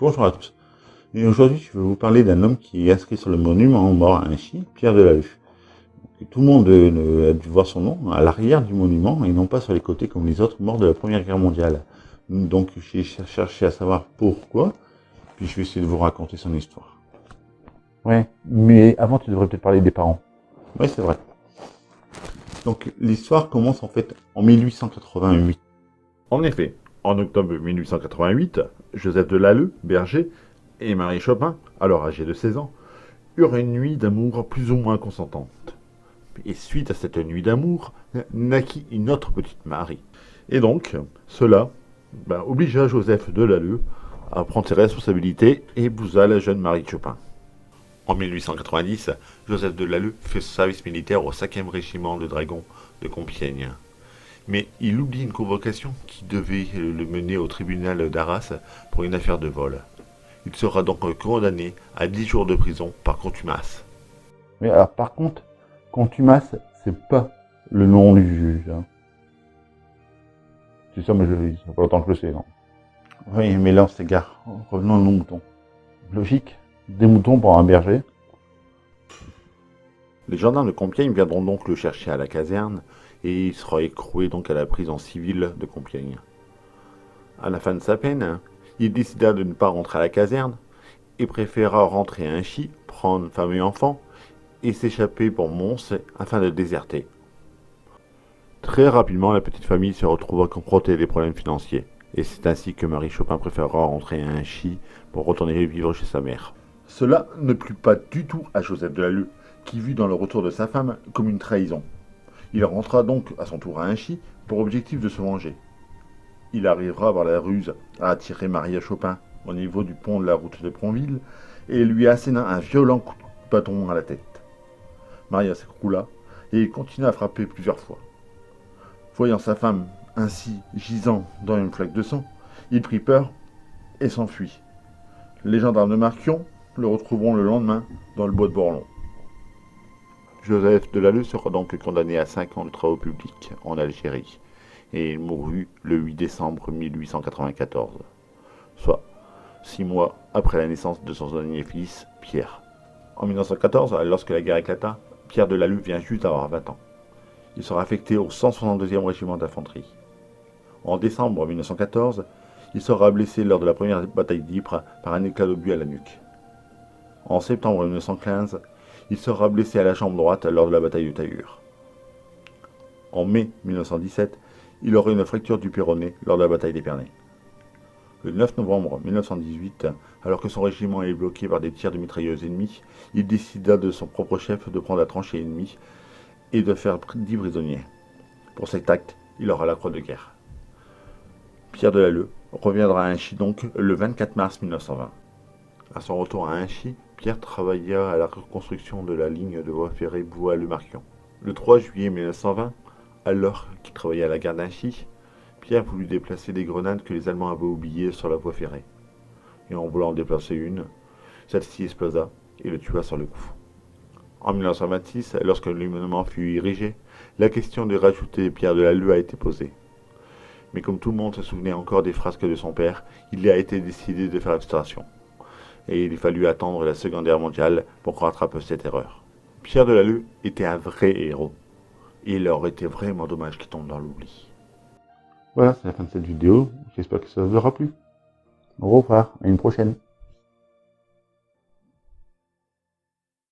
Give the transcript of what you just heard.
Bonjour à tous. Et aujourd'hui, je vais vous parler d'un homme qui est inscrit sur le monument aux morts à Inchy, Pierre de la Lue. Et tout le monde a dû voir son nom à l'arrière du monument et non pas sur les côtés comme les autres morts de la Première Guerre mondiale. Donc j'ai cherché à savoir pourquoi, puis je vais essayer de vous raconter son histoire. Ouais, mais avant, tu devrais peut-être parler des parents. Oui, c'est vrai. Donc l'histoire commence en fait en 1888. En effet, en octobre 1888, Joseph Delalleux, berger, et Marie Chopin, alors âgée de 16 ans, eurent une nuit d'amour plus ou moins consentante. Et suite à cette nuit d'amour, naquit une autre petite Marie. Et donc, cela obligea Joseph Delalleux à prendre ses responsabilités et épousa la jeune Marie Chopin. En 1890, Joseph Delalleux fait son service militaire au 5e régiment de dragons de Compiègne. Mais il oublie une convocation qui devait le mener au tribunal d'Arras pour une affaire de vol. Il sera donc condamné à 10 jours de prison par contumace. Mais alors, par contre, contumace, c'est pas le nom du juge. Hein. C'est ça, mais ça fait pas longtemps que je le sais, non. Oui, mais là on s'égare. Revenons à nos moutons. Logique. Des moutons pour un berger. Les gendarmes de Compiègne viendront donc le chercher à la caserne et il sera écroué donc à la prison civile de Compiègne. À la fin de sa peine, il décida de ne pas rentrer à la caserne et préféra rentrer à Inchy, prendre femme et enfants et s'échapper pour Mons afin de déserter. Très rapidement, la petite famille se retrouva confrontée à des problèmes financiers et c'est ainsi que Marie Chopin préférera rentrer à Inchy pour retourner vivre chez sa mère. Cela ne plut pas du tout à Joseph Delalleux, qui vit dans le retour de sa femme comme une trahison. Il rentra donc à son tour à Inchy pour objectif de se venger. Il arrivera par la ruse à attirer Maria Chopin au niveau du pont de la route de Pronville et lui asséna un violent coup de bâton à la tête. Maria s'écroula et il continua à frapper plusieurs fois. Voyant sa femme ainsi gisant dans une flaque de sang, il prit peur et s'enfuit. Les gendarmes de Marquion le retrouveront le lendemain dans le bois de Borlon. Joseph Delalleux sera donc condamné à 5 ans de travaux publics en Algérie et il mourut le 8 décembre 1894, soit 6 mois après la naissance de son dernier fils, Pierre. En 1914, lorsque la guerre éclata, Pierre Delalleux vient juste d'avoir 20 ans. Il sera affecté au 162e régiment d'infanterie. En décembre 1914, il sera blessé lors de la première bataille d'Ypres par un éclat d'obus à la nuque. En septembre 1915, il sera blessé à la jambe droite lors de la bataille de Tahure. En mai 1917, il aura une fracture du péroné lors de la bataille d'Épernay. Le 9 novembre 1918, alors que son régiment est bloqué par des tirs de mitrailleuses ennemies, il décida de son propre chef de prendre la tranchée ennemie et de faire 10 prisonniers. Pour cet acte, il aura la croix de guerre. Pierre Delalleux reviendra à Inchy donc le 24 mars 1920. À son retour à Inchy, Pierre travailla à la reconstruction de la ligne de voie ferrée Bois-le-Marquion. Le 3 juillet 1920, alors qu'il travaillait à la gare d'Inchy, Pierre voulut déplacer des grenades que les Allemands avaient oubliées sur la voie ferrée. Et en voulant en déplacer une, celle-ci explosa et le tua sur le coup. En 1926, lorsque le monument fut érigé, la question de rajouter Pierre Delalleux a été posée. Mais comme tout le monde se souvenait encore des frasques de son père, il a été décidé de faire abstraction. Et il fallut attendre la Seconde Guerre mondiale pour qu'on rattrape cette erreur. Pierre Delalleux était un vrai héros. Et il aurait été vraiment dommage qu'il tombe dans l'oubli. Voilà, c'est la fin de cette vidéo. J'espère que ça vous aura plu. Au revoir, à une prochaine.